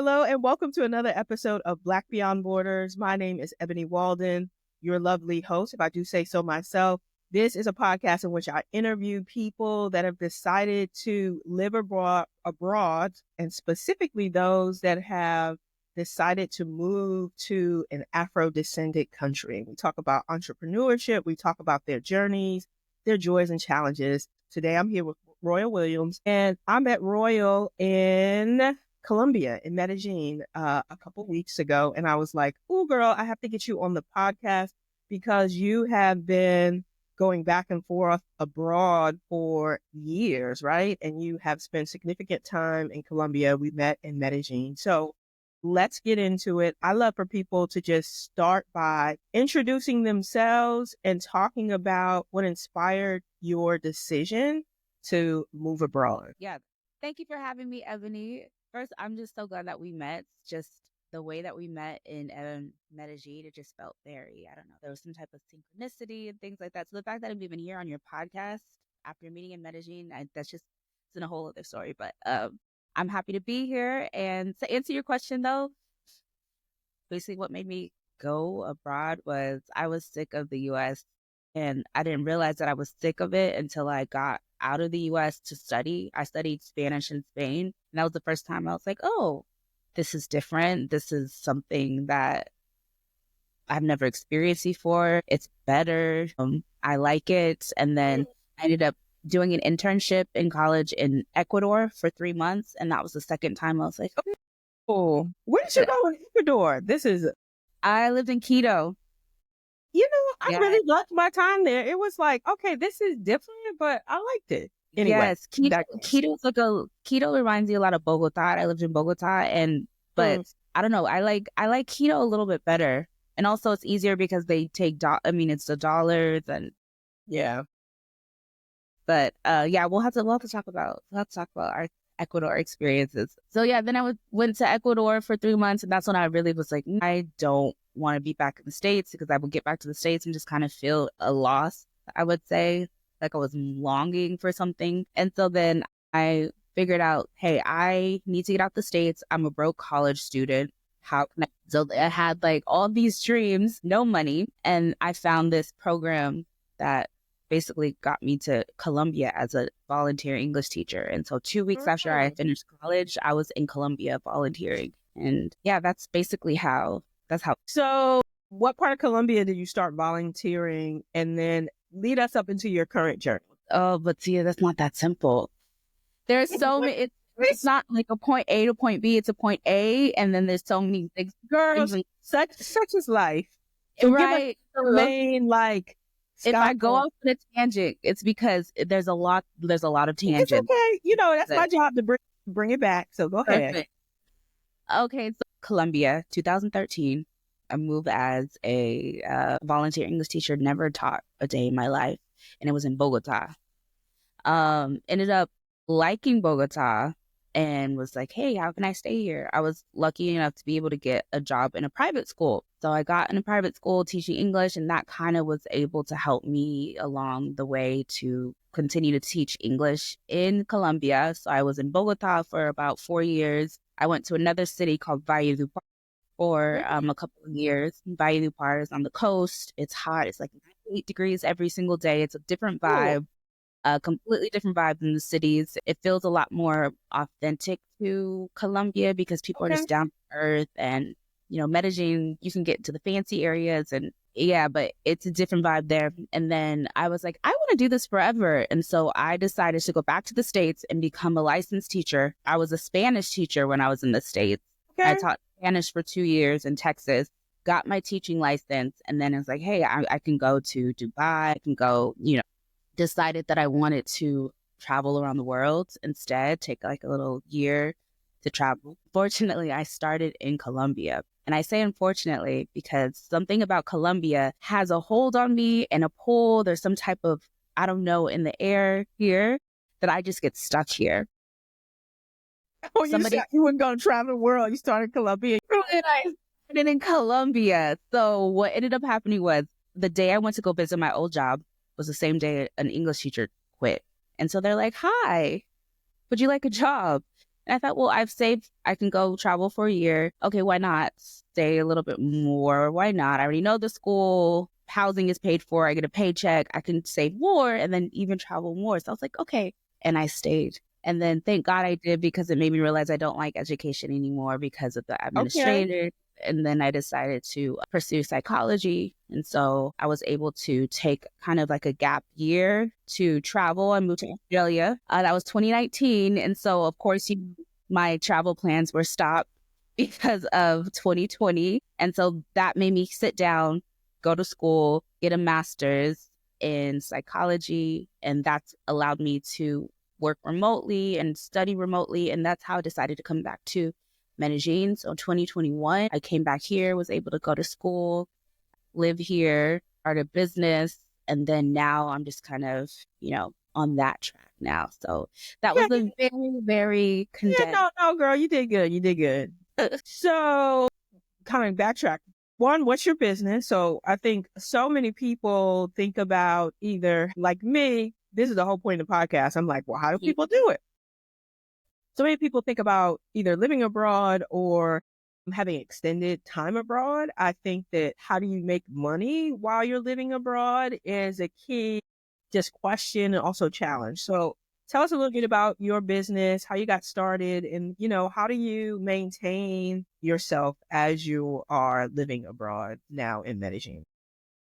Hello, and welcome to another episode of Black Beyond Borders. My name is Ebony Walden, your lovely host, if I do say so myself. This is a podcast in which I interview people that have decided to live abroad, and specifically those that have decided to move to an Afro-descendant country. We talk about entrepreneurship. We talk about their journeys, their joys and challenges. Today, I'm here with Royal Williams, and I met Royal in Colombia, in Medellin, a couple weeks ago. And I was like, oh, girl, I have to get you on the podcast because you have been going back and forth abroad for years, right? And you have spent significant time in Colombia. We met in Medellin. So let's get into it. I love for people to just start by introducing themselves and talking about what inspired your decision to move abroad. Yeah. Thank you for having me, Ebony. First, I'm just so glad that we met. Just the way that we met in Medellin, it just felt very, I don't know, there was some type of synchronicity and things like that. So the fact that I'm even here on your podcast after meeting in Medellin, that's just, it's in a whole other story. But I'm happy to be here. And to answer your question, though, basically what made me go abroad was I was sick of the U.S. and I didn't realize that I was sick of it until I got out of the U.S. to study. I studied Spanish in Spain. And that was the first time I was like, oh, this is different. This is something that I've never experienced before. It's better. I like it. And then I ended up doing an internship in college in Ecuador for 3 months. And that was the second time I was like, oh, where did you go in Ecuador? I lived in Quito. I really loved my time there. It was like, okay, this is different, but I liked it. Anyway, yes, Quito reminds me a lot of Bogota. I lived in Bogota, but I don't know. I like Quito a little bit better, and also it's easier because they take it's the dollars and yeah. But we'll have to talk about our Ecuador experiences. So yeah, then I went to Ecuador for 3 months, and that's when I really was like, I don't want to be back in the States, because I would get back to the States and just kind of feel a loss, I would say, like I was longing for something. And so then I figured out, hey, I need to get out the States. I'm a broke college student. How can I? So I had like all these dreams, no money. And I found this program that basically got me to Colombia as a volunteer English teacher. And so 2 weeks after I finished college, I was in Colombia volunteering. And yeah, that's basically how. So what part of Colombia did you start volunteering, and then lead us up into your current journey? Oh, but see, that's not that simple. There's so many. It's not like a point A to point B. It's a point A, and then there's so many things. Girls, such is life. So right. If I go off on a tangent, it's because there's a lot of tangents. It's okay. That's my job to bring it back. So go ahead. Okay, so Colombia, 2013. I moved as a volunteer English teacher, never taught a day in my life. And it was in Bogota. Ended up liking Bogota and was like, hey, how can I stay here? I was lucky enough to be able to get a job in a private school. So I got in a private school teaching English, and that kind of was able to help me along the way to continue to teach English in Colombia. So I was in Bogota for about 4 years. I went to another city called Valledupar for a couple of years. Valledupar is on the coast. It's hot. It's like 98 degrees every single day. It's a different vibe, a completely different vibe than the cities. It feels a lot more authentic to Colombia because people are just down to earth. And, Medellin, you can get into the fancy areas and but it's a different vibe there. And then I was like, I want to do this forever. And so I decided to go back to the States and become a licensed teacher. I was a Spanish teacher when I was in the States. Okay. I taught Spanish for 2 years in Texas, got my teaching license. And then I was like, hey, I can go to Dubai. I can go, decided that I wanted to travel around the world instead, take like a little year to travel. Fortunately, I started in Colombia. And I say unfortunately because something about Colombia has a hold on me and a pull. There's some type of, I don't know, in the air here that I just get stuck here. Oh, you weren't going to travel the world. You started in Colombia. And I started in Colombia. So what ended up happening was the day I went to go visit my old job was the same day an English teacher quit. And so they're like, hi, would you like a job? And I thought, well, I've saved, I can go travel for a year. Okay, why not stay a little bit more? Why not? I already know the school, housing is paid for, I get a paycheck, I can save more and then even travel more. So I was like, okay. And I stayed. And then thank God I did, because it made me realize I don't like education anymore because of the Okay. administrator. And then I decided to pursue psychology. And so I was able to take kind of like a gap year to travel. I moved to Australia. That was 2019. And so, of course, my travel plans were stopped because of 2020. And so that made me sit down, go to school, get a master's in psychology. And that's allowed me to work remotely and study remotely. And that's how I decided to come back to Medellin. So 2021, I came back here, was able to go to school, live here, start a business. And then now I'm just kind of, on that track now. So that was a very, very condensed. No, girl, you did good. You did good. So, kind of backtrack. One, what's your business? So I think so many people think about, either like me, this is the whole point of the podcast. I'm like, well, how do people do it? So many people think about either living abroad or having extended time abroad. I think that how do you make money while you're living abroad is a key just question and also challenge. So tell us a little bit about your business, how you got started, and, how do you maintain yourself as you are living abroad now in Medellin?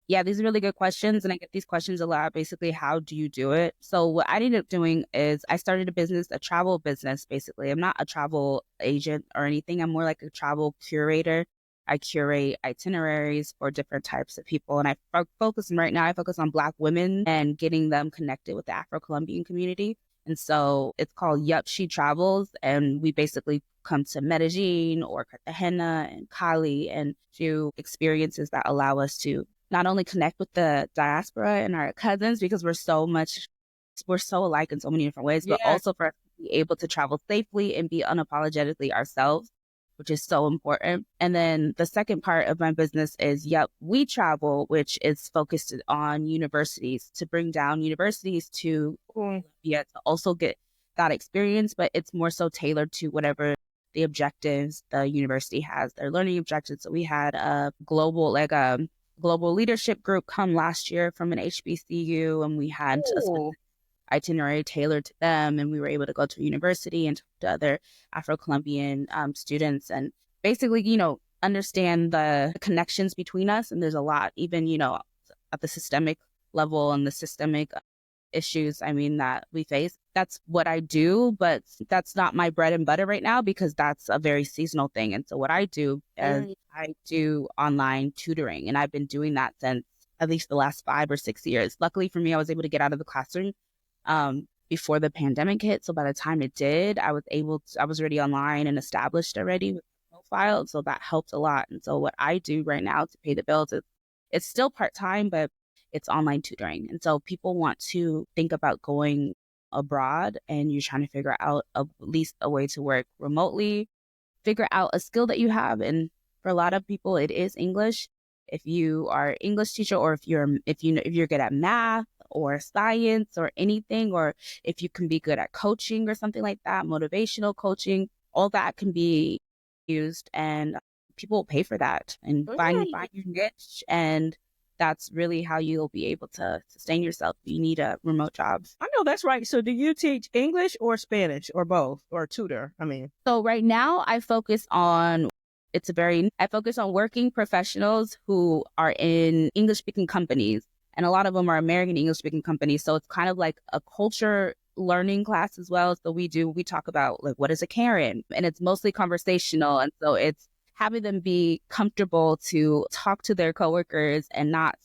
Yeah, these are really good questions. And I get these questions a lot. Basically, how do you do it? So what I ended up doing is I started a travel business, basically. I'm not a travel agent or anything. I'm more like a travel curator. I curate itineraries for different types of people. And I focus on Black women and getting them connected with the Afro-Colombian community. And so it's called Yup, She Travels. And we basically come to Medellin or Cartagena and Cali and do experiences that allow us to not only connect with the diaspora and our cousins, because we're so alike in so many different ways, but also for us to be able to travel safely and be unapologetically ourselves, which is so important. And then the second part of my business is Yup, We Travel, which is focused on universities, to bring down universities to Colombia to also get that experience, but it's more so tailored to whatever the objectives the university has, their learning objectives. So we had a global leadership group come last year from an HBCU, and we had a itinerary tailored to them, and we were able to go to a university and talk to other Afro-Colombian students and basically, understand the connections between us. And there's a lot, even, at the systemic level and the systemic issues, that we face. That's what I do, but that's not my bread and butter right now, because that's a very seasonal thing. And so what I do is I do online tutoring, and I've been doing that since at least the last 5 or 6 years. Luckily for me, I was able to get out of the classroom before the pandemic hit. So by the time it did, I was already online and established already with a profile. So that helped a lot. And so what I do right now to pay the bills is, it's still part-time, but it's online tutoring. And so people want to think about going abroad, and you're trying to figure out at least a way to work remotely, figure out a skill that you have. And for a lot of people, it is English. If you are an English teacher, or if you're good at math or science or anything, or if you can be good at coaching or something like that, motivational coaching, all that can be used, and people will pay for that and find your niche. And that's really how you'll be able to sustain yourself. You need a remote job. I know that's right. So do you teach English or Spanish or both, or tutor? So right now I focus on working professionals who are in English speaking companies. And a lot of them are American English speaking companies. So it's kind of like a culture learning class as well. So we talk about, like, what is a Karen? And it's mostly conversational. And so it's having them be comfortable to talk to their coworkers and not,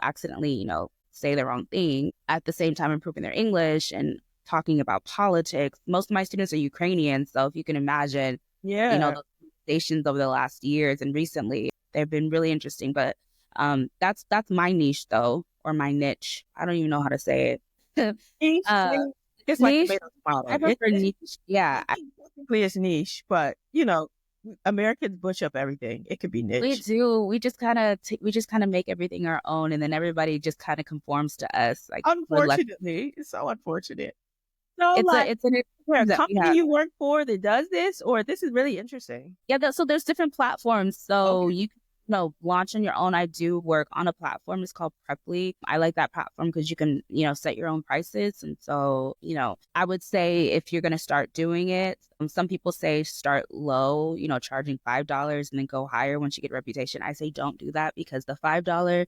accidentally, say the wrong thing, at the same time improving their English and talking about politics. Most of my students are Ukrainian. So if you can imagine, those conversations over the last years and recently, they've been really interesting. But that's my niche, though, or my niche. I don't even know how to say it. It's niche. Like I prefer niche. Yeah. Technically it's niche, but Americans butch up everything. It could be niche. We do. We just kind of make everything our own, and then everybody just kind of conforms to us. Like, unfortunately, it's so unfortunate. So like, it's an is there a that we company have. you work for that does this, or this is really interesting? Yeah, so there's different platforms. So Okay. you can, launch on your own. I do work on a platform. It's called Preply. I like that platform because you can, set your own prices. And so, I would say if you're going to start doing it, some people say start low, charging $5 and then go higher once you get a reputation. I say don't do that because the $5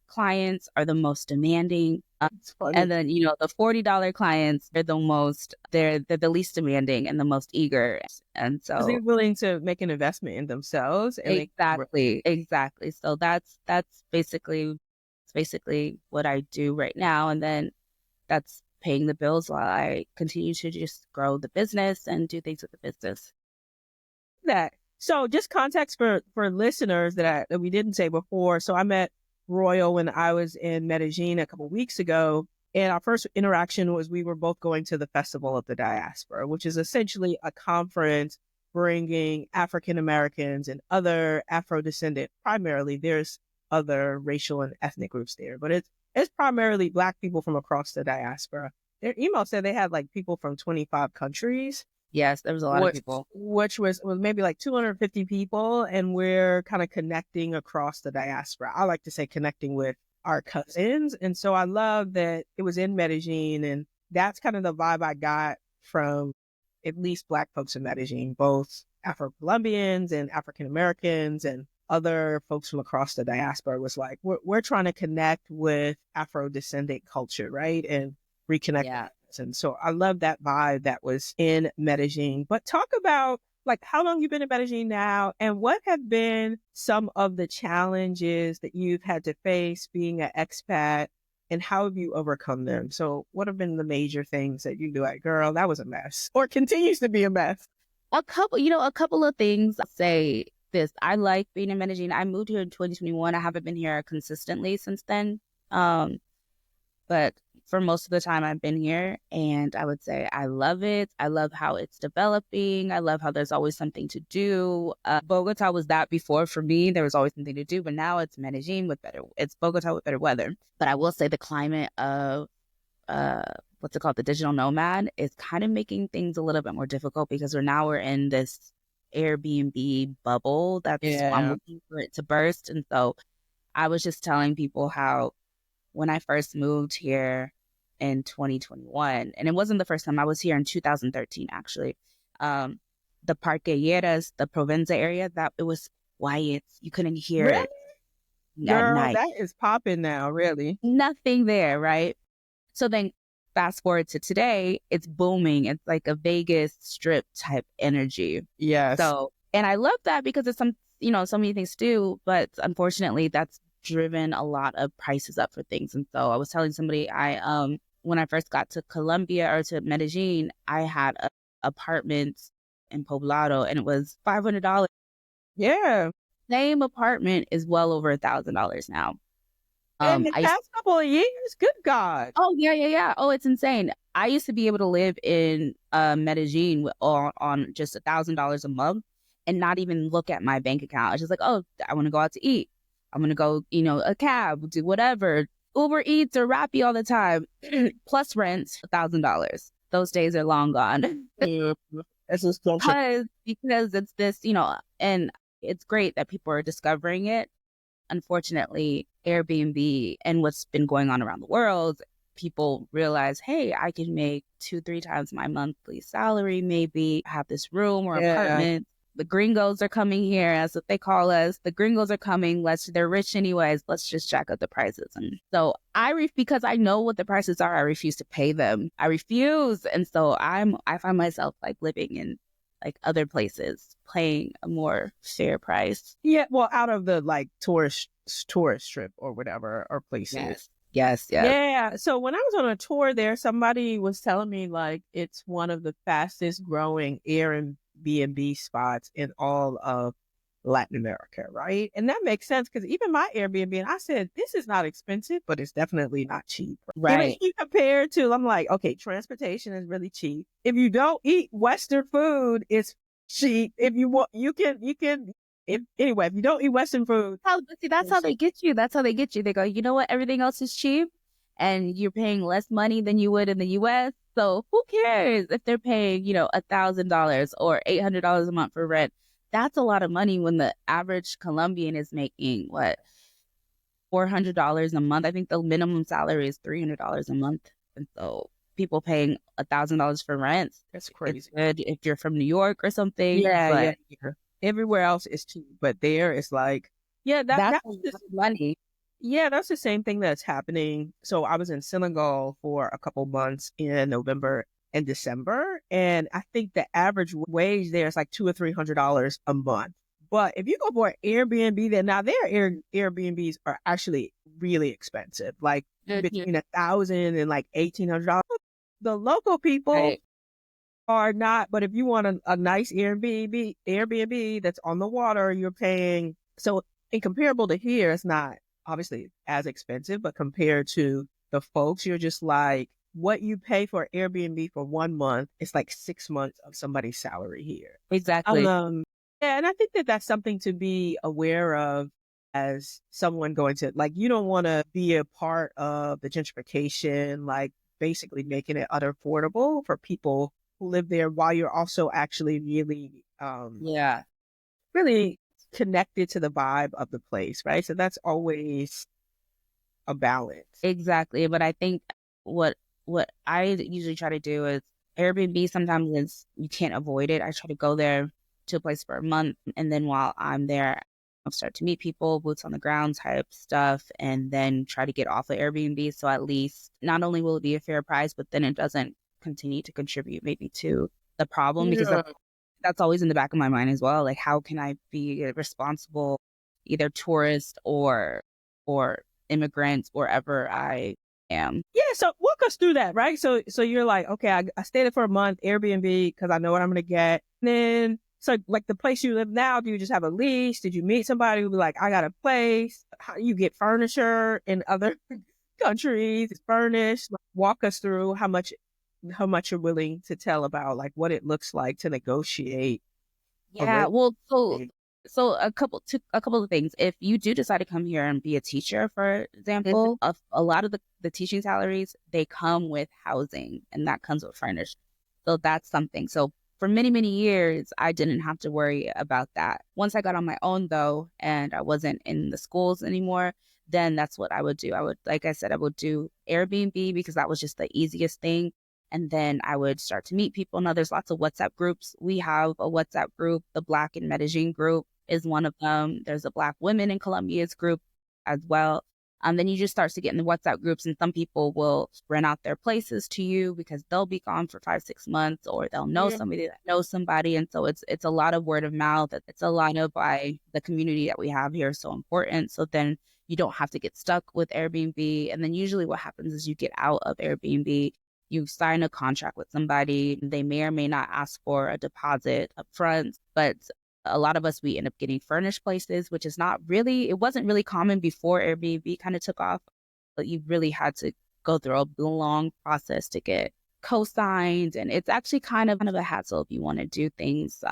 clients are the most demanding. It's funny. And then, the $40 clients, they're the least demanding and the most eager. And Because they're so willing to make an investment in themselves and exactly. So that's basically what I do right now. And then that's paying the bills while I continue to just grow the business and do things with the business. that. So just context for listeners that we didn't say before. So I met Royal when I was in Medellin a couple of weeks ago. And our first interaction was we were both going to the Festival of the Diaspora, which is essentially a conference bringing African Americans and other Afro-descendant, primarily there's other racial and ethnic groups there, but it's primarily Black people from across the diaspora. Their email said they had like people from 25 countries. Yes, there was a lot of people. Which was maybe like 250 people. And we're kind of connecting across the diaspora. I like to say connecting with our cousins. And so I love that it was in Medellin. And that's kind of the vibe I got from at least Black folks in Medellin, both Afro-Colombians and African Americans and other folks from across the diaspora. Was like, we're trying to connect with Afro-descendant culture, right? And reconnect. Yeah. And so I love that vibe that was in Medellin. But talk about like how long you've been in Medellin now and what have been some of the challenges that you've had to face being an expat and how have you overcome them? So what have been the major things that you do like, girl, that was a mess or continues to be a mess? A couple of things. I'll say this. I like being in Medellin. I moved here in 2021. I haven't been here consistently since then. But for most of the time I've been here, and I would say I love it. I love how it's developing. I love how there's always something to do. Bogota was that before for me. There was always something to do, but now it's Medellin it's Bogota with better weather. But I will say the climate of what's it called, the digital nomad is kind of making things a little bit more difficult because we're in this Airbnb bubble I'm looking for it to burst. And so I was just telling people how when I first moved here in 2021, and it wasn't the first time, I was here in 2013, actually. The Parqueyeras, the Provenza area, that it was quiet. You couldn't hear it at night. That is popping now, really. Nothing there, right? So then fast forward to today, it's booming. It's like a Vegas strip type energy. Yes. So, and I love that because it's so many things to do, but unfortunately that's driven a lot of prices up for things. And so I was telling somebody, when I first got to Colombia or to Medellin, I had an apartment in Poblado and it was $500. Yeah. Same apartment is well over $1,000 now. In the past couple of years, good God. Oh, yeah. Oh, it's insane. I used to be able to live in Medellin on just $1,000 a month and not even look at my bank account. I was just like, oh, I want to go out to eat. I'm going to go, a cab, do whatever, Uber Eats or Rappi all the time, plus rent, $1,000. Those days are long gone. Because it's this, and it's great that people are discovering it. Unfortunately, Airbnb and what's been going on around the world, people realize, hey, I can make 2-3 times my monthly salary, maybe have this room or apartment. The gringos are coming here, as what they call us. The gringos are coming. They're rich anyways. Let's just jack up the prices. And so because I know what the prices are, I refuse to pay them. I refuse. And so I find myself like living in like other places, paying a more fair price. Yeah. Well, out of the like tourist strip or whatever, or places. Yes. Yeah. So when I was on a tour there, somebody was telling me like it's one of the fastest growing Airbnb spots in all of Latin America, right? And that makes sense because even my Airbnb, and I said, this is not expensive, but it's definitely not cheap. Right. If you compare to, I'm like, okay, transportation is really cheap. If you don't eat Western food, it's cheap. If you want, you can, if you don't eat Western food. That's how they get you. That's how they get you. They go, you know what? Everything else is cheap and you're paying less money than you would in the US. So who cares if they're paying, $1,000 or $800 a month for rent? That's a lot of money when the average Colombian is making what, $400 a month. I think the minimum salary is $300 a month. And so people paying $1,000 for rent. That's It's crazy. good if you're from New York or something. Yeah. Everywhere else is cheap, but there it's like, yeah, That's that's a lot just, of money. yeah, that's the same thing that's happening. So I was in Senegal for a couple months in November and December, and I think the average wage there is like $200 or $300 a month. But if you go for an Airbnb, then now their Airbnbs are actually really expensive, like between $1,000 and like $1,800. The local people Right. are not, but if you want a nice Airbnb that's on the water, you're paying. So in comparable to here, it's not obviously as expensive, but compared to the folks, you're just like, what you pay for Airbnb for 1 month, it's like 6 months of somebody's salary here. Exactly. Yeah, and I think that that's something to be aware of as someone going to, like, you don't want to be a part of the gentrification, like basically making it unaffordable for people who live there while you're also actually really, Yeah. really connected to the vibe of the place, right? So that's always a balance. Exactly. But I think what I usually try to do is Airbnb sometimes is you can't avoid it. I try to go there to a place for a month, and then while I'm there, I'll start to meet people, boots on the ground type stuff, and then try to get off of Airbnb. So at least not only will it be a fair price, but then it doesn't continue to contribute maybe to the problem, because that's always in the back of my mind as well. Like, how can I be a responsible either tourist or immigrant wherever I am? Yeah, so walk us through that, right? So you're like, okay, I stayed there for a month, Airbnb, because I know what I'm going to get. And then, so like the place you live now, do you just have a lease? Did you meet somebody who be like, I got a place? How you get furniture in other countries? It's furnished. Like, walk us through how much you're willing to tell about like what it looks like to negotiate a Yeah, rent. well, so a couple of things. If you do decide to come here and be a teacher, for example, a lot of the teaching salaries, they come with housing, and that comes with furnished. So that's something. So for many, many years, I didn't have to worry about that. Once I got on my own, though, and I wasn't in the schools anymore, then that's what I would do. Like I said, I would do Airbnb because that was just the easiest thing. And then I would start to meet people. Now, there's lots of WhatsApp groups. We have a WhatsApp group. The Black in Medellin group is one of them. There's a Black Women in Colombia's group as well. Then you just start to get in the WhatsApp groups, and some people will rent out their places to you because they'll be gone for 5-6 months, or they'll know somebody that knows somebody. And so it's a lot of word of mouth. It's a lot of why the community that we have here is so important. So then you don't have to get stuck with Airbnb. And then usually what happens is you get out of Airbnb, you sign a contract with somebody. They may or may not ask for a deposit up front, but a lot of us, we end up getting furnished places, which is it wasn't really common before Airbnb kind of took off, but you really had to go through a long process to get co-signed. And it's actually kind of a hassle if you want to do things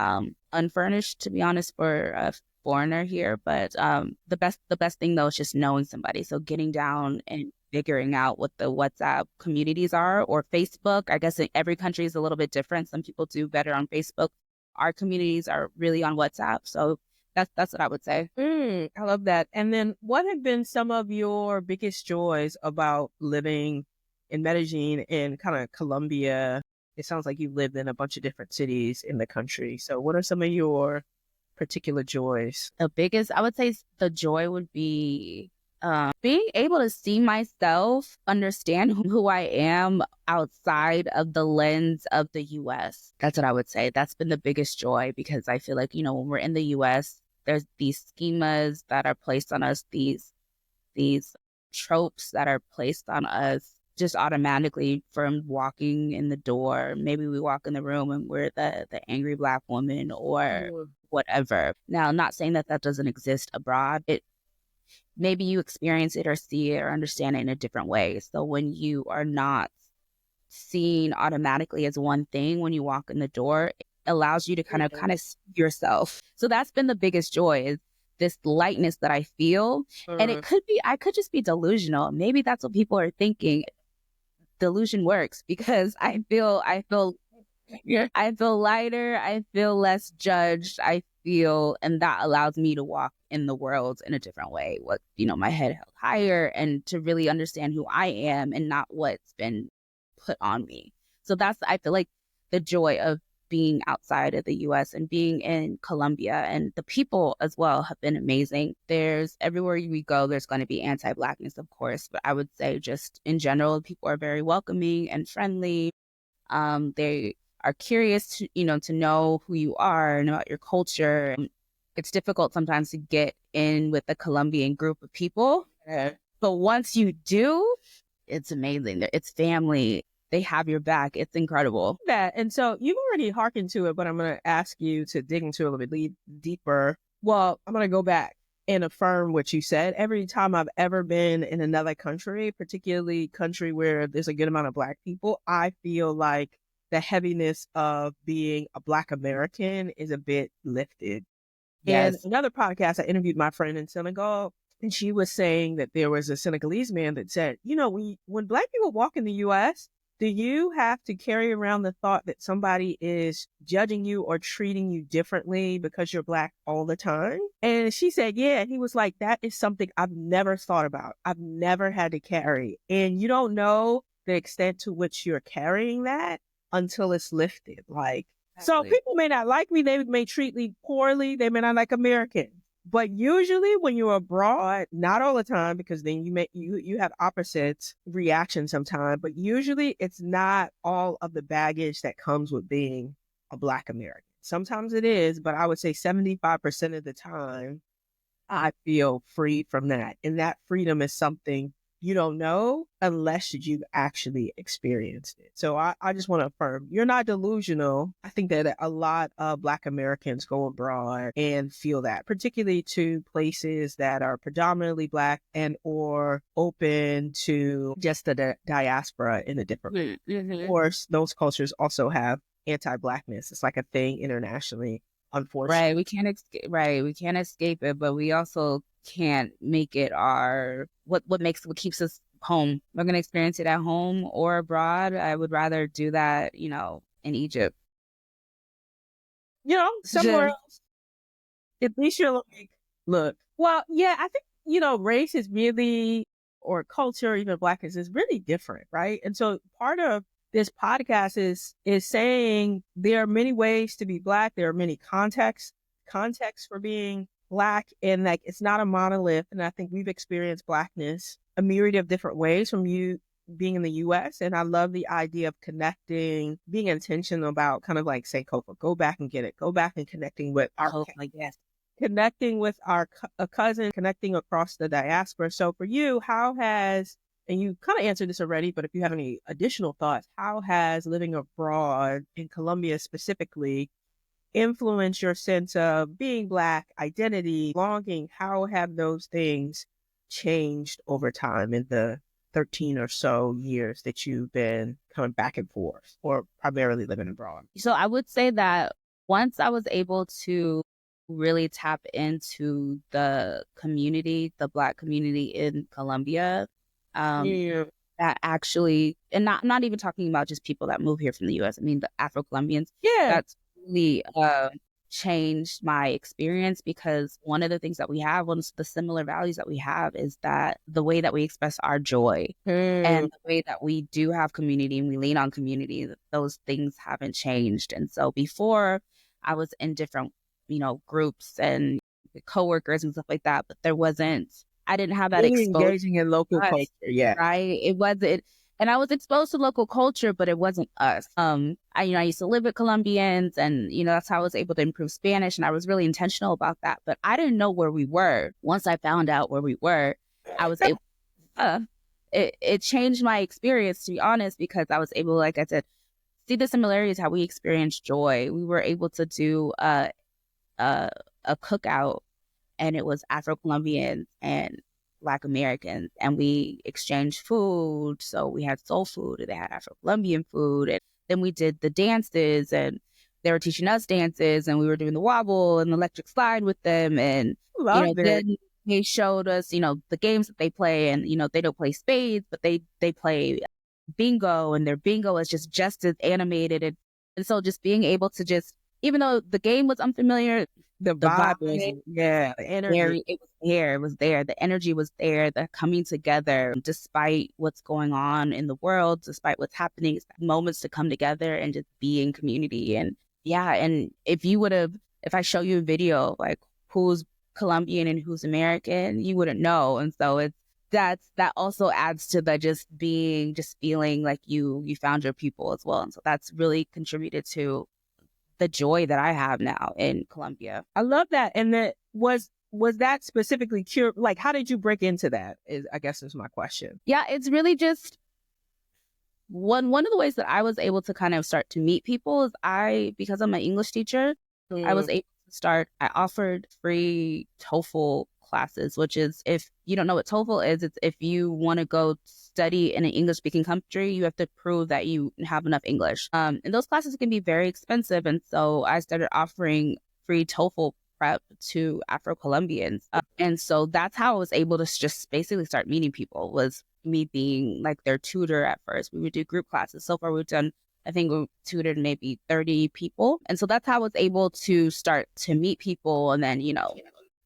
unfurnished, to be honest, for a foreigner here. But the best thing though is just knowing somebody. So getting down and figuring out what the WhatsApp communities are, or Facebook. I guess in every country is a little bit different. Some people do better on Facebook. Our communities are really on WhatsApp. So that's what I would say. I love that. And then what have been some of your biggest joys about living in Medellin and kind of Colombia? It sounds like you've lived in a bunch of different cities in the country. So what are some of your particular joys? The biggest, I would say, the joy would be being able to see myself, understand who I am outside of the lens of the U.S. That's what I would say. That's been the biggest joy, because I feel like, when we're in the U.S., there's these schemas that are placed on us, these tropes that are placed on us just automatically from walking in the door. Maybe we walk in the room and we're the angry Black woman or whatever. Now, not saying that doesn't exist abroad. Maybe you experience it or see it or understand it in a different way. So when you are not seen automatically as one thing when you walk in the door, it allows you to kind of see yourself. So that's been the biggest joy, is this lightness that I feel. And I could just be delusional. Maybe that's what people are thinking. delusion works because Yeah. I feel lighter. I feel less judged. And that allows me to walk in the world in a different way. My head held higher and to really understand who I am and not what's been put on me. So I feel like the joy of being outside of the US and being in Colombia, and the people as well have been amazing. Everywhere we go, there's going to be anti-Blackness, of course, but I would say just in general, people are very welcoming and friendly. They are curious to know who you are and about your culture. It's difficult sometimes to get in with a Colombian group of people, but once you do, it's amazing. It's family. They have your back. It's incredible. And so you've already hearkened to it, but I'm going to ask you to dig into it a little bit deeper. Well, I'm going to go back and affirm what you said. Every time I've ever been in another country, particularly country where there's a good amount of Black people, I feel like the heaviness of being a Black American is a bit lifted. Yes. And another podcast, I interviewed my friend in Senegal, and she was saying that there was a Senegalese man that said, when Black people walk in the U.S., do you have to carry around the thought that somebody is judging you or treating you differently because you're Black all the time? And she said, yeah. He was like, that is something I've never thought about. I've never had to carry. And you don't know the extent to which you're carrying that until it's lifted. So people may not like me. They may treat me poorly. They may not like Americans. But usually when you're abroad, not all the time, because then you have opposite reactions sometimes, but usually it's not all of the baggage that comes with being a Black American. Sometimes it is, but I would say 75% of the time I feel free from that. And that freedom is something you don't know unless you've actually experienced it. So I just want to affirm, you're not delusional. I think that a lot of Black Americans go abroad and feel that, particularly to places that are predominantly Black and or open to just the diaspora in a different way. Mm-hmm. Of course, those cultures also have anti-Blackness. It's like a thing internationally, unfortunately. We can't escape it, but we also can't make it what keeps us home. We're going to experience it at home or abroad. I would rather do that, in Egypt. Somewhere else. At least you're like, look. Well, yeah, I think, race is really, or culture, even Blackness is really different, right? And so part of this podcast is saying there are many ways to be Black. There are many contexts for being Black, and like it's not a monolith. And I think we've experienced Blackness a myriad of different ways from you being in the U.S. And I love the idea of connecting, being intentional about kind of like say, Coco, go back and get it, go back and connecting with our connecting with our cousin, connecting across the diaspora. So for you, and you kind of answered this already, but if you have any additional thoughts, how has living abroad in Colombia specifically influence your sense of being Black, identity, belonging? How have those things changed over time in the 13 or so years that you've been coming back and forth or primarily living abroad? So I would say that once I was able to really tap into the community, the Black community in Colombia, that actually, and not even talking about just people that move here from the US, I mean, the Afro-Colombians, that's really changed my experience, because one of the things that we have, one of the similar values that we have, is that the way that we express our joy and the way that we do have community and we lean on community, those things haven't changed. And so before I was in different, groups and coworkers and stuff like that, but I didn't have that really exposure. Engaging in local culture, right? It wasn't. And I was exposed to local culture, but it wasn't us. I used to live with Colombians, and that's how I was able to improve Spanish, and I was really intentional about that. But I didn't know where we were. Once I found out where we were, I was able. It changed my experience, to be honest, because I was able, like I said, see the similarities how we experience joy. We were able to do a cookout, and it was Afro-Colombian and Black Americans, and we exchanged food. So we had soul food, and they had Afro-Colombian food, and then we did the dances, and they were teaching us dances, and we were doing the wobble and the electric slide with them, and then they showed us, the games that they play, and they don't play spades, but they play bingo, and their bingo is just as animated. And so just being able to just, even though the game was unfamiliar, The the vibe, vibe was yeah, the energy. it was there. The energy was there, the coming together, despite what's going on in the world, despite what's happening, moments to come together and just be in community. And yeah, and if I show you a video, like who's Colombian and who's American, you wouldn't know. And so that also adds to the just feeling like you found your people as well. And so that's really contributed to the joy that I have now in Colombia. I love that. And that was that specifically like, how did you break into that I guess is my question. Yeah, it's really just one of the ways that I was able to kind of start to meet people is because I'm an English teacher, I was able to I offered free TOEFL classes, which is, if you don't know what TOEFL is, it's if you want to go study in an English speaking country, you have to prove that you have enough English. And those classes can be very expensive. And so I started offering free TOEFL prep to Afro-Colombians. And so that's how I was able to just basically start meeting people, was me being like their tutor at first. We would do group classes. So far we've done, I think we tutored maybe 30 people. And so that's how I was able to start to meet people. And then,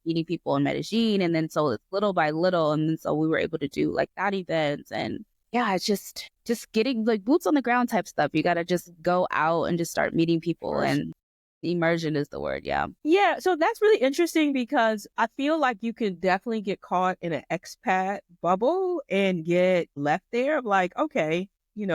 meeting people in Medellin. And then so it's little by little. And then so we were able to do like that events. And yeah, it's just getting like boots on the ground type stuff. You got to just go out and just start meeting people. And immersion is the word. Yeah. Yeah. So that's really interesting, because I feel like you can definitely get caught in an expat bubble and get left there. Like, okay, you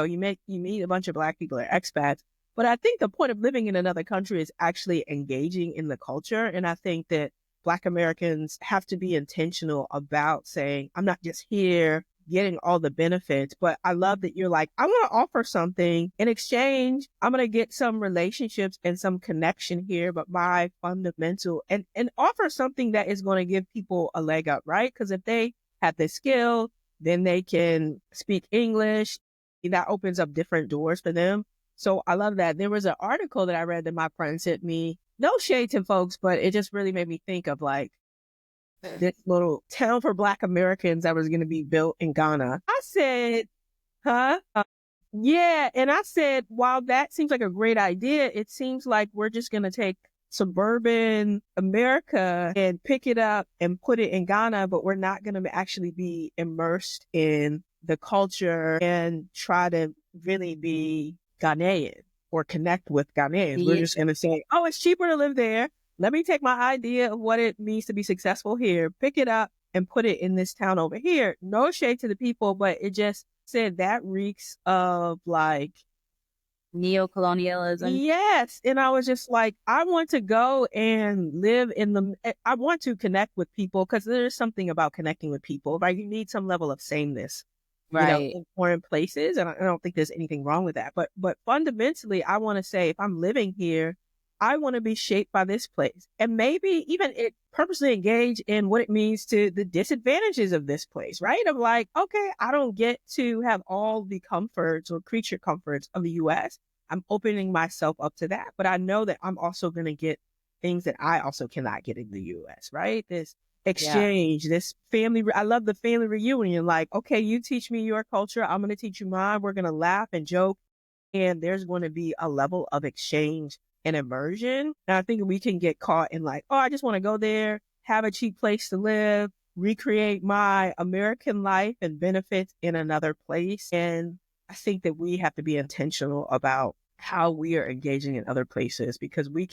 meet a bunch of Black people that are expats. But I think the point of living in another country is actually engaging in the culture. And I think that Black Americans have to be intentional about saying, I'm not just here getting all the benefits, but I love that you're like, I want to offer something in exchange. I'm going to get some relationships and some connection here, but my fundamental and offer something that is going to give people a leg up, right? Because if they have the skill, then they can speak English. That opens up different doors for them. So I love that. There was an article that I read that my friend sent me. No shade to folks, but it just really made me think of like this little town for Black Americans that was going to be built in Ghana. I said, huh? Yeah. And I said, while that seems like a great idea, it seems like we're just going to take suburban America and pick it up and put it in Ghana, but we're not going to actually be immersed in the culture and try to really be Ghanaian or connect with Ghanaians. Yeah. We're just going to say, oh, it's cheaper to live there. Let me take my idea of what it means to be successful here, pick it up and put it in this town over here. No shade to the people, but it just said that reeks of like neo-colonialism. Yes. And I was just like, I want to go and live I want to connect with people, because there's something about connecting with people, right? You need some level of sameness. Right. In foreign places. And I don't think there's anything wrong with that. But fundamentally, I want to say, if I'm living here, I want to be shaped by this place, and maybe even purposely engage in what it means to the disadvantages of this place, right? Of like, okay, I don't get to have all the comforts or creature comforts of the U.S. I'm opening myself up to that. But I know that I'm also going to get things that I also cannot get in the U.S., right? This exchange, this family. I love the family reunion. Like, okay, you teach me your culture, I'm going to teach you mine. We're going to laugh and joke. And there's going to be a level of exchange and immersion. And I think we can get caught in like, oh, I just want to go there, have a cheap place to live, recreate my American life and benefits in another place. And I think that we have to be intentional about how we are engaging in other places, because we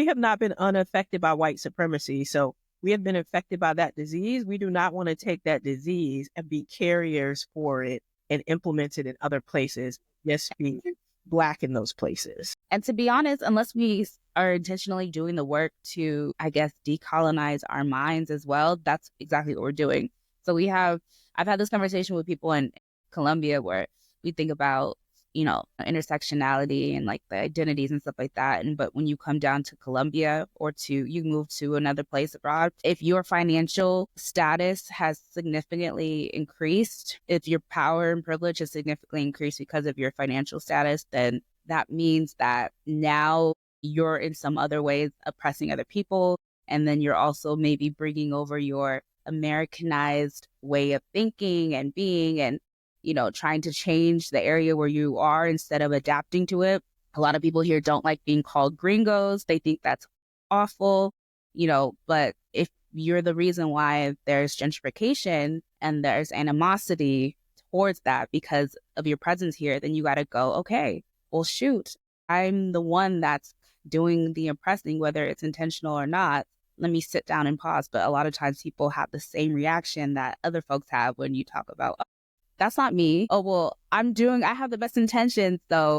have not been unaffected by white supremacy. So we have been affected by that disease. We do not want to take that disease and be carriers for it and implement it in other places. Yes, be Black in those places. And to be honest, unless we are intentionally doing the work to, I guess, decolonize our minds as well, that's exactly what we're doing. So I've had this conversation with people in Colombia where we think about, intersectionality and like the identities and stuff like that. But when you come down to Colombia or you move to another place abroad, if your financial status has significantly increased, if your power and privilege has significantly increased because of your financial status, then that means that now you're in some other ways oppressing other people. And then you're also maybe bringing over your Americanized way of thinking and being. And trying to change the area where you are instead of adapting to it. A lot of people here don't like being called gringos. They think that's awful, but if you're the reason why there's gentrification and there's animosity towards that because of your presence here, then you got to go, okay, well, shoot, I'm the one that's doing the oppressing, whether it's intentional or not. Let me sit down and pause. But a lot of times people have the same reaction that other folks have when you talk about, oh, that's not me. Oh, well, I have the best intentions, though.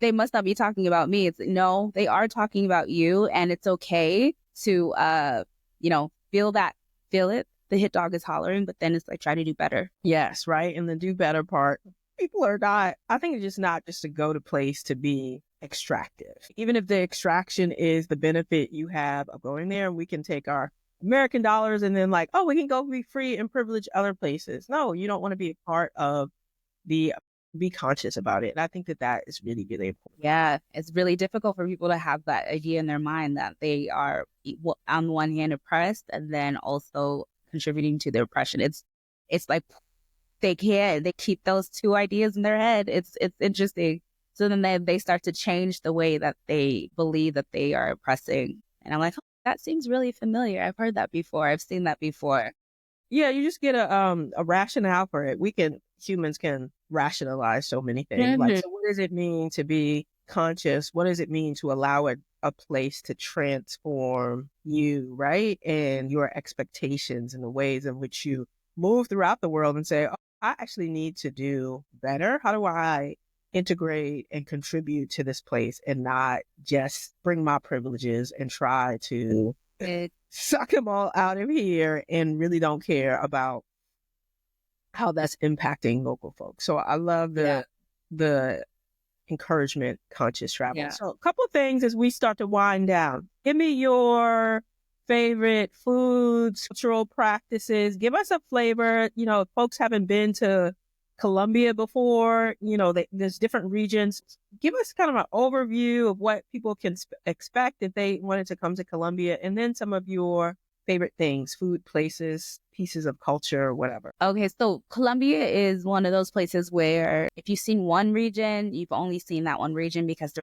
They must not be talking about me. It's no, they are talking about you. And it's okay to, feel it. The hit dog is hollering, but then it's like, try to do better. Yes, right. And the do better part, people are not, I think it's just not just a go to place to be extractive. Even if the extraction is the benefit you have of going there, and we can take our American dollars and then like, oh, we can go be free and privilege other places. No, you don't want to be a part of be conscious about it. And I think that is really, really important. Yeah, it's really difficult for people to have that idea in their mind that they are on one hand oppressed and then also contributing to the oppression. It's like they keep those two ideas in their head. It's interesting. So then they start to change the way that they believe that they are oppressing. And I'm like, oh, that seems really familiar. I've heard that before. I've seen that before. Yeah, you just get a rationale for it. Humans can rationalize so many things. Mm-hmm. Like, so what does it mean to be conscious? What does it mean to allow a place to transform you, right? And your expectations and the ways in which you move throughout the world and say, oh, I actually need to do better. How do I integrate and contribute to this place and not just bring my privileges and try to suck them all out of here and really don't care about how that's impacting local folks. So I love the encouragement, conscious travel. Yeah. So a couple of things as we start to wind down. Give me your favorite foods, cultural practices. Give us a flavor. If folks haven't been to Colombia before, there's different regions. Give us kind of an overview of what people can expect if they wanted to come to Colombia, and then some of your favorite things, food, places, pieces of culture, whatever. Okay, so Colombia is one of those places where if you've seen one region, you've only seen that one region because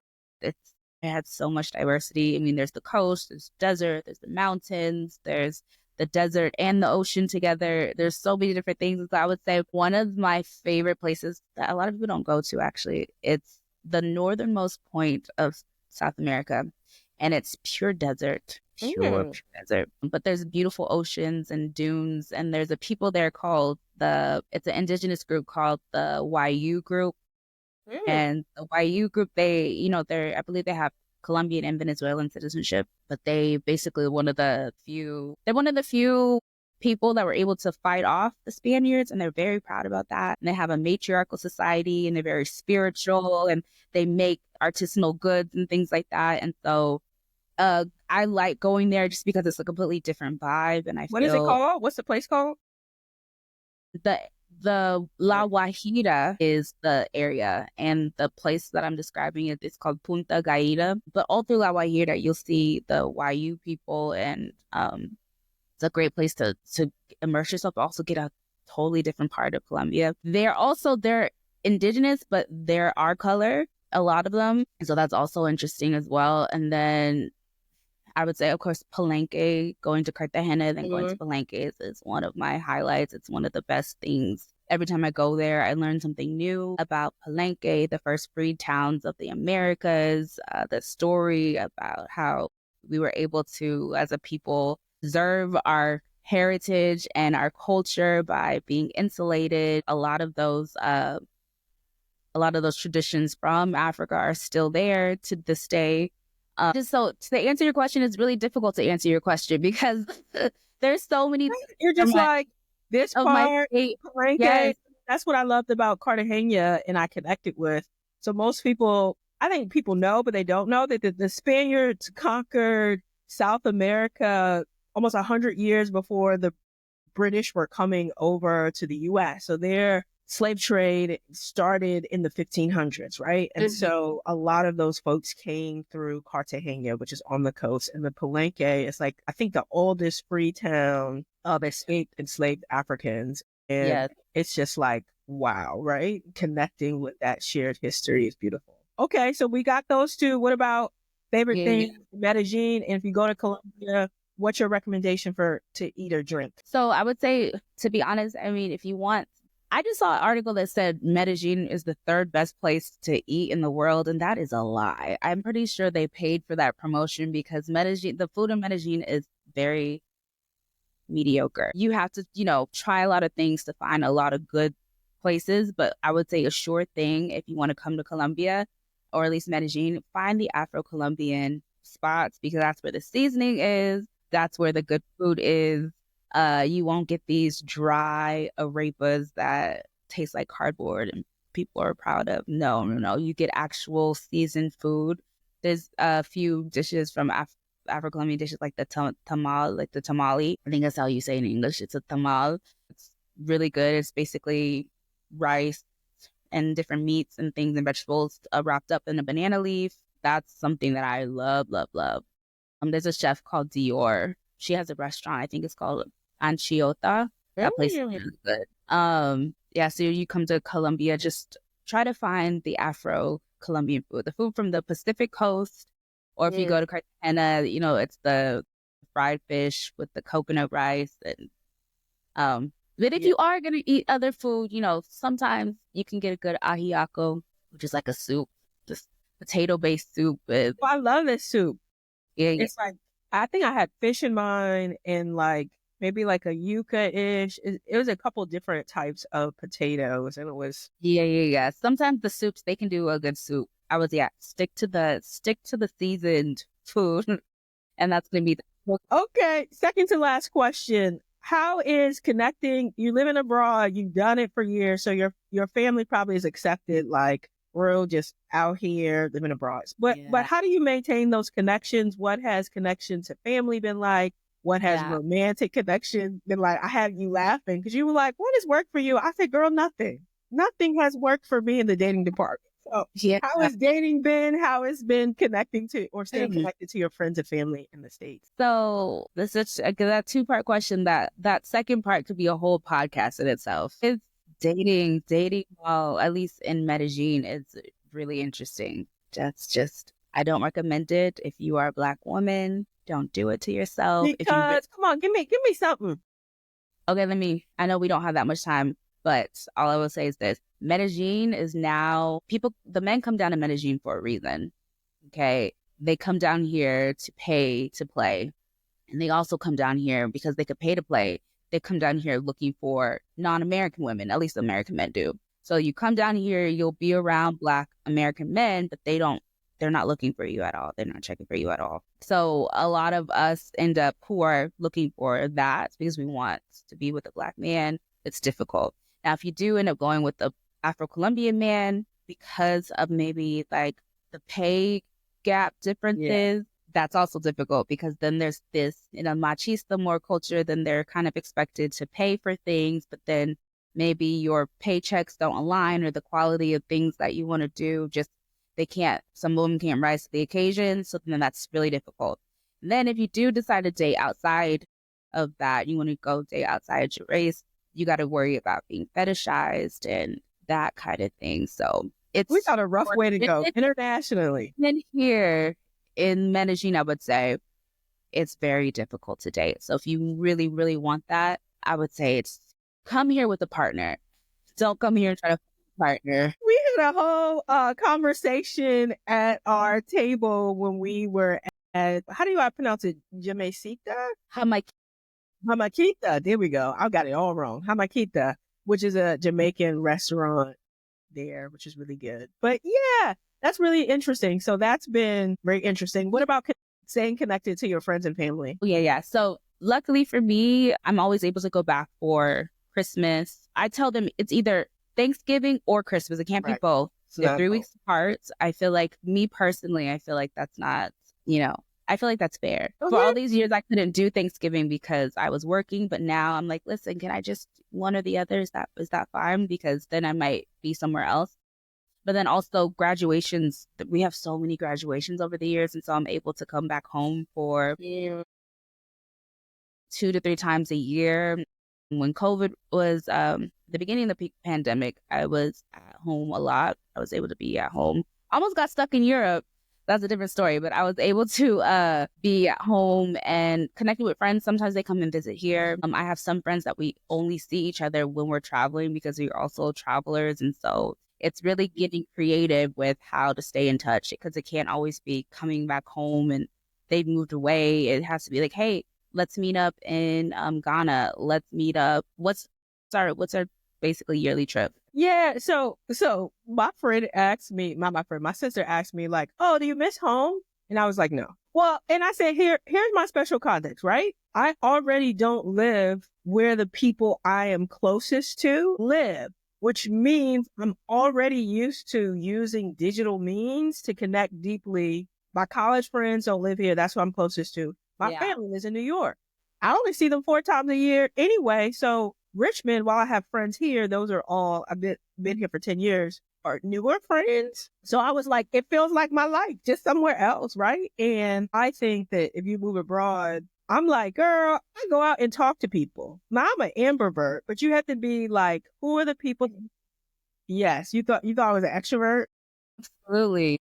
it has so much diversity. I mean, there's the coast, there's desert, there's the mountains, there's the desert and the ocean together. There's so many different things. So I would say one of my favorite places that a lot of people don't go to, actually, it's the northernmost point of South America, and it's pure desert. Pure desert. But there's beautiful oceans and dunes, and there's a people there it's an indigenous group called the YU group. And the YU group, I believe they have Colombian and Venezuelan citizenship, but they basically they're one of the few people that were able to fight off the Spaniards, and they're very proud about that. And they have a matriarchal society, and they're very spiritual, and they make artisanal goods and things like that. And so I like going there just because it's a completely different vibe. And what is it called? What's the place called? The La Guajira is the area, and the place that I'm describing it's called Punta Gaita. But all through La Guajira, you'll see the YU people, and it's a great place to immerse yourself, but also get a totally different part of Colombia. They're indigenous, but they're our color, a lot of them. So that's also interesting as well. And then I would say, of course, Palenque, going to Cartagena, then going to Palenque is one of my highlights. It's one of the best things. Every time I go there, I learn something new about Palenque, the first freed towns of the Americas, the story about how we were able to, as a people, preserve our heritage and our culture by being insulated. A lot of those traditions from Africa are still there to this day. So to answer your question, it's really difficult to answer your question because there's so many. You're just like this part. Yes. That's what I loved about Cartagena, and I connected with. So most people, I think people know, but they don't know that the Spaniards conquered South America almost 100 years before the British were coming over to the U.S. So their slave trade started in the 1500s, right? And so a lot of those folks came through Cartagena, which is on the coast. And the Palenque is like, I think, the oldest free town of escaped enslaved Africans. And Yes. it's just like, wow, right? Connecting with that shared history is beautiful. Okay, so we got those two. What about favorite Yeah, yeah. things, Medellin? And if you go to Colombia, what's your recommendation for to eat or drink? So I would say, to be honest, I mean, if you want, I just saw an article that said Medellin is the third best place to eat in the world, and that is a lie. I'm pretty sure they paid for that promotion because Medellin, the food in Medellin is very mediocre. You have to, try a lot of things to find a lot of good places. But I would say a sure thing if you want to come to Colombia, or at least Medellin, find the Afro-Colombian spots because that's where the seasoning is. That's where the good food is. You won't get these dry arepas that taste like cardboard and people are proud of. No, no, no. You get actual seasoned food. There's a few dishes from Afro-Colombian dishes like the tamal, like the tamale. I think that's how you say it in English. It's a tamal. It's really good. It's basically rice and different meats and things and vegetables wrapped up in a banana leaf. That's something that I love, love, love. There's a chef called Dior. She has a restaurant. I think it's called Anchiota. That place is really good. Yeah, so you come to Colombia, just try to find the Afro-Colombian food, the food from the Pacific coast. Or if you go to Cartagena, it's the fried fish with the coconut rice. And but if you are gonna eat other food, sometimes you can get a good ajiaco, which is like a soup, just potato-based soup with. I love this soup. Yeah, It's like, I think I had fish in mine and like maybe like a yuca-ish. It was a couple different types of potatoes and it was. yeah. Sometimes the soups, they can do a good soup. Stick to the seasoned food, and that's gonna be Okay, second to last question. How is connecting? You living abroad, you've done it for years, so your family probably is accepted like we're just out here living abroad. But how do you maintain those connections? What has connection to family been like? What has romantic connection been like? I had you laughing because you were like, what has worked for you? I said, girl, nothing. Nothing has worked for me in the dating department. So how has dating been? How has been connecting to or staying connected to your friends and family in the States? So this is that 2-part question. That second part could be a whole podcast in itself. It's dating while at least in Medellin is really interesting. That's just, I don't recommend it. If you are a Black woman, don't do it to yourself. Because come on, give me something. Okay, I know we don't have that much time, but all I will say is this. Medellin is now, the men come down to Medellin for a reason. Okay. They come down here to pay to play. And they also come down here because they could pay to play. They come down here looking for non-American women, at least American men do. So you come down here, you'll be around Black American men, but they're not looking for you at all. They're not checking for you at all. So a lot of us end up who are looking for that because we want to be with a Black man. It's difficult. Now, if you do end up going with the Afro-Colombian man because of maybe like the pay gap differences, that's also difficult because then there's this, machista more culture, then they're kind of expected to pay for things, but then maybe your paychecks don't align or the quality of things that you want to do, some women can't rise to the occasion. So then that's really difficult. And then if you do decide to date outside of that, you want to go date outside your race, you got to worry about being fetishized and that kind of thing. So we got a rough way to go internationally. And here in Medellin, I would say it's very difficult to date. So if you really, really want that, I would say it's come here with a partner. Don't come here and try to find a partner. We had a whole conversation at our table when we were at, how do I pronounce it? Jamaicita? Jamaiquita. There we go. I got it all wrong. Jamaiquita, which is a Jamaican restaurant there, which is really good. But yeah, that's really interesting. So that's been very interesting. What about staying connected to your friends and family? Yeah. So luckily for me, I'm always able to go back for Christmas. I tell them it's either Thanksgiving or Christmas. It can't be both. So they're 3 weeks apart. I feel like, me personally, I feel like that's not, I feel like that's fair. Okay. For all these years, I couldn't do Thanksgiving because I was working. But now I'm like, listen, can I just one or the other? Is that fine? Because then I might be somewhere else. But then also graduations. We have so many graduations over the years. And so I'm able to come back home for 2 to 3 times a year. When COVID was the beginning of the peak pandemic, I was at home a lot. I was able to be at home. Almost got stuck in Europe. That's a different story, but I was able to be at home and connecting with friends. Sometimes they come and visit here. I have some friends that we only see each other when we're traveling because we're also travelers. And so it's really getting creative with how to stay in touch because it can't always be coming back home and they've moved away. It has to be like, hey, let's meet up in Ghana. Let's meet up. What's our basically yearly trip? Yeah, so my friend asked me, my sister asked me like, "Oh, do you miss home?" And I was like, "No." Well, and I said, here's my special context, right? I already don't live where the people I am closest to live, which means I'm already used to using digital means to connect deeply. My college friends don't live here. That's what I'm closest to. My family lives in New York. I only see them 4 times a year anyway, so Richmond, while I have friends here, those are all, I've been here for 10 years, are newer friends. So I was like, it feels like my life, just somewhere else, right? And I think that if you move abroad, I'm like, girl, I go out and talk to people. Now I'm an ambivert, but you have to be like, who are the people? Yes, you thought I was an extrovert? Absolutely.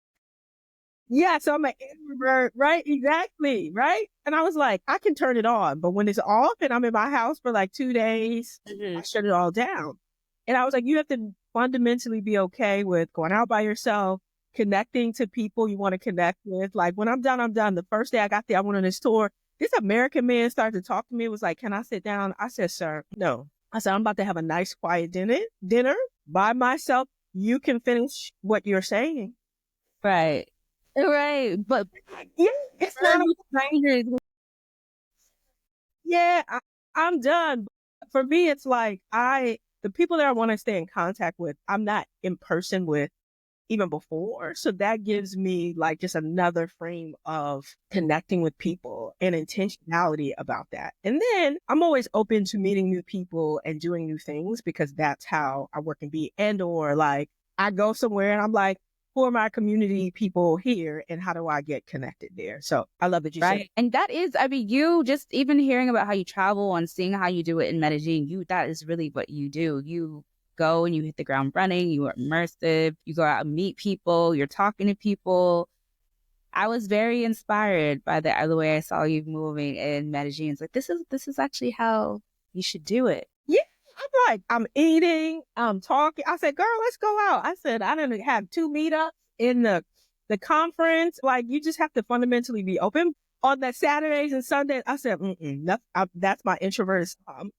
Yeah, so I'm an introvert, right? Exactly, right? And I was like, I can turn it on, but when it's off and I'm in my house for like 2 days, I shut it all down. And I was like, you have to fundamentally be okay with going out by yourself, connecting to people you want to connect with. Like when I'm done, I'm done. The first day I got there, I went on this tour. This American man started to talk to me. It was like, can I sit down? I said, sir, no. I said, I'm about to have a nice quiet dinner by myself. You can finish what you're saying. Right. Right. But Yeah, it's not a strangers. yeah, I'm done. For me, it's like the people that I want to stay in contact with, I'm not in person with even before. So that gives me like just another frame of connecting with people and intentionality about that. And then I'm always open to meeting new people and doing new things because that's how I work and be. And or like I go somewhere and I'm like, who are my community people here and how do I get connected there? So I love that you said. And that is, I mean, you just even hearing about how you travel and seeing how you do it in Medellin, that is really what you do. You go and you hit the ground running, you are immersive, you go out and meet people, you're talking to people. I was very inspired by the way I saw you moving in Medellin. It's like, this is actually how you should do it. Yeah. I'm like, I'm eating, I'm talking. I said, girl, let's go out. I said, I didn't have 2 meetups in the conference. Like, you just have to fundamentally be open. On that Saturdays and Sundays, I said, that's my introverted.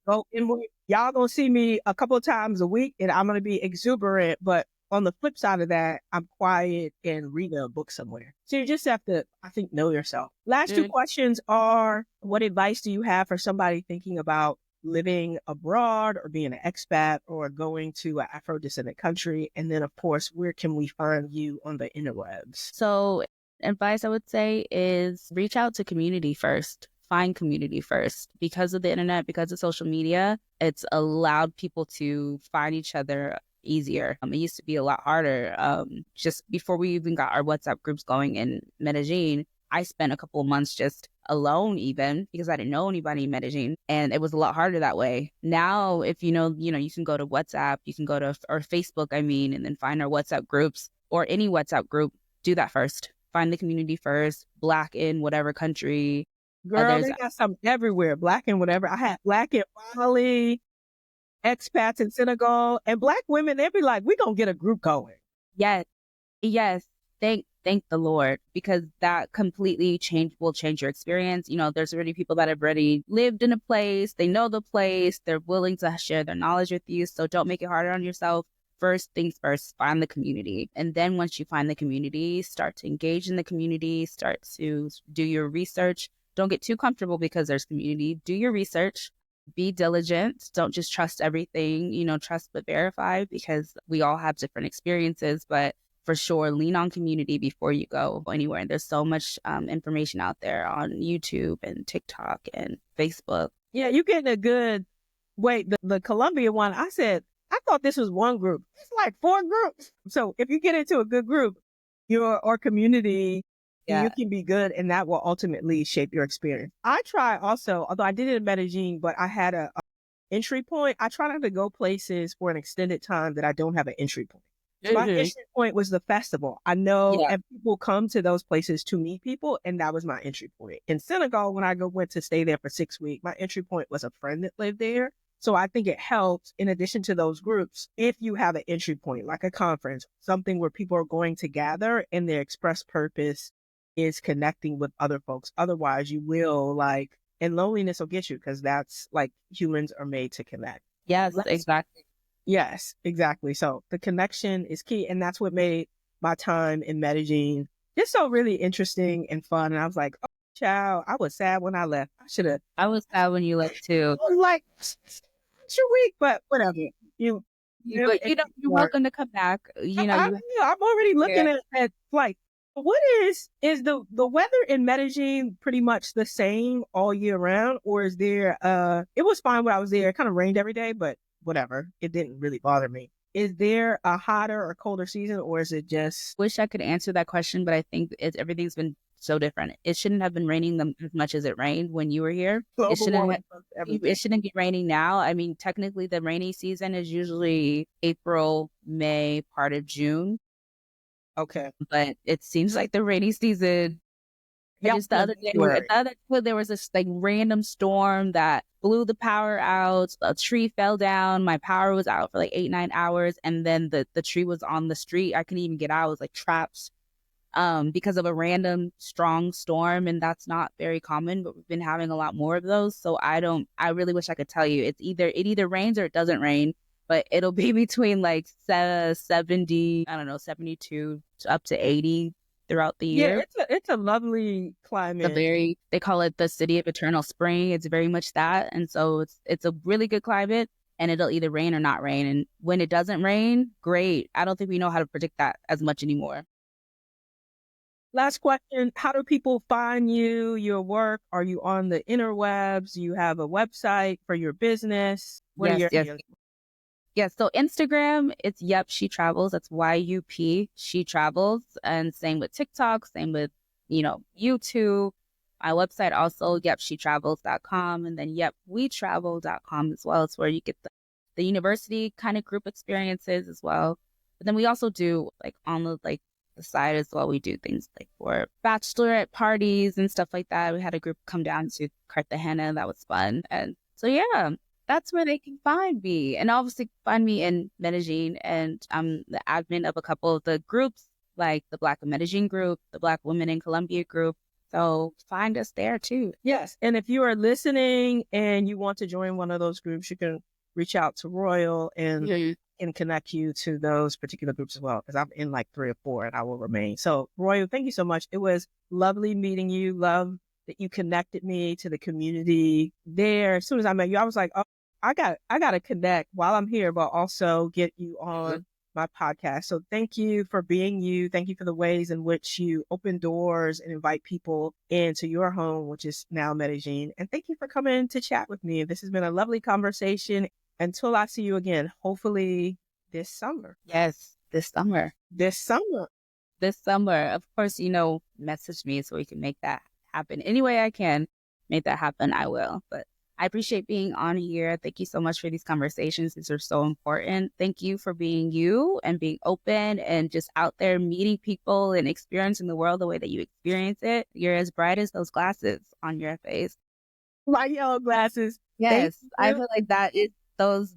Y'all gonna see me a couple of times a week and I'm gonna be exuberant. But on the flip side of that, I'm quiet and reading a book somewhere. So you just have to, I think, know yourself. Last 2 questions are, what advice do you have for somebody thinking about living abroad or being an expat or going to an Afro-descendant country? And then, of course, where can we find you on the interwebs? So advice I would say is reach out to community first. Find community first. Because of the internet, because of social media, it's allowed people to find each other easier. It used to be a lot harder. Just before we even got our WhatsApp groups going in Medellin, I spent a couple of months just alone even because I didn't know anybody in Medellin, and it was a lot harder that way. Now, if you know, you can go to WhatsApp, you can go to or Facebook, and then find our WhatsApp groups or any WhatsApp group. Do that first. Find the community first. Black in whatever country. Girl, they got some everywhere. Black in whatever. I had Black in Mali, expats in Senegal, and Black women. They'd be like, "We gonna get a group going." Yes. Thank the Lord, because that completely will change your experience. There's already people that have already lived in a place. They know the place. They're willing to share their knowledge with you. So don't make it harder on yourself. First things first, find the community. And then once you find the community, start to engage in the community, start to do your research. Don't get too comfortable because there's community. Do your research. Be diligent. Don't just trust everything, trust but verify, because we all have different experiences. But for sure, lean on community before you go anywhere. And there's so much information out there on YouTube and TikTok and Facebook. Yeah, you getting a good, wait, the Colombia one, I thought this was one group. It's like 4 groups. So if you get into a good group, or community, you can be good, and that will ultimately shape your experience. I try also, although I did it in Medellin, but I had a entry point, I try not to go places for an extended time that I don't have an entry point. So my entry point was the festival. I know, Yeah. and people come to those places to meet people, and that was my entry point. In Senegal, when I went to stay there for 6 weeks, my entry point was a friend that lived there. So I think it helps, in addition to those groups, if you have an entry point, like a conference, something where people are going to gather and their express purpose is connecting with other folks. Otherwise, you will and loneliness will get you, because that's like humans are made to connect. Yes, exactly. Yes, exactly. So the connection is key. And that's what made my time in Medellin just so really interesting and fun. And I was like, oh, child, I was sad when I left. I should have. I was sad when you left too. I was like, it's your week, but whatever. You But you know, you're welcome to come back. You know, I'm already looking at like, what is the weather in Medellin pretty much the same all year round, or is there it was fine when I was there. It kind of rained every day, but whatever. It didn't really bother me. Is there a hotter or colder season, or is it just... Wish I could answer that question, but I think everything's been so different. It shouldn't have been raining as much as it rained when you were here. It shouldn't be raining now. I mean, technically the rainy season is usually April, May, part of June. Okay. But it seems like the rainy season... Just the other day, there was this like random storm that blew the power out. A tree fell down. My power was out for like 8-9 hours, and then the tree was on the street. I couldn't even get out. I was like trapped because of a random strong storm, and that's not very common. But we've been having a lot more of those. So I really wish I could tell you. It either rains or it doesn't rain. But it'll be between like 70, 72 up to 80. Throughout the year. Yeah, it's a lovely climate. They call it the city of eternal spring. It's very much that. And so it's a really good climate, and it'll either rain or not rain. And when it doesn't rain, great. I don't think we know how to predict that as much anymore. Last question. How do people find you, your work? Are you on the interwebs? Do you have a website for your business? Yes, so Instagram, it's Yep, She Travels. That's YUP, She Travels. And same with TikTok, same with, YouTube. My website also, yepshetravels.com. And then yepwetravel.com as well. It's where you get the university kind of group experiences as well. But then we also do, on the side as well, we do things like for bachelorette parties and stuff like that. We had a group come down to Cartagena. That was fun. And so, yeah. That's where they can find me. And obviously find me in Medellin. And I'm the admin of a couple of the groups, like the Black Medellin group, the Black Women in Colombia group. So find us there too. Yes. And if you are listening and you want to join one of those groups, you can reach out to Royal and connect you to those particular groups as well. Because I'm in 3 or 4 and I will remain. So Royal, thank you so much. It was lovely meeting you. Love that you connected me to the community there. As soon as I met you, I was like, oh, I got to connect while I'm here, but also get you on my podcast. So thank you for being you. Thank you for the ways in which you open doors and invite people into your home, which is now Medellin. And thank you for coming to chat with me. This has been a lovely conversation. Until I see you again, hopefully this summer. Yes, this summer. This summer. This summer. Of course, message me so we can make that happen. Any way I can make that happen, I will. But I appreciate being on here. Thank you so much for these conversations. These are so important. Thank you for being you and being open and just out there meeting people and experiencing the world the way that you experience it. You're as bright as those glasses on your face. My yellow glasses. Yes, I feel like that is those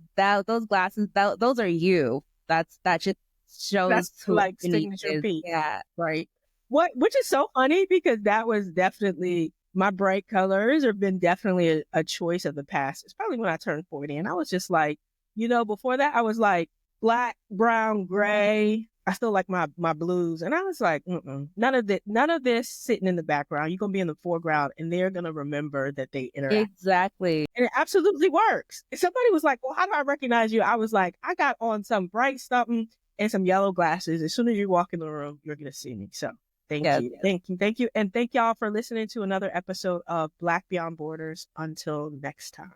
glasses. Those are you. That just shows that's like signature piece. Yeah, right. Which is so funny because that was definitely. My bright colors have been definitely a choice of the past. It's probably when I turned 40. And I was just like, before that, I was like black, brown, gray. I still like my blues. And I was like, none of this sitting in the background. You're going to be in the foreground and they're going to remember that they interact. Exactly. And it absolutely works. If somebody was like, well, how do I recognize you? I was like, I got on some bright something and some yellow glasses. As soon as you walk in the room, you're going to see me. So. Thank you. And thank y'all for listening to another episode of Black Beyond Borders. Until next time.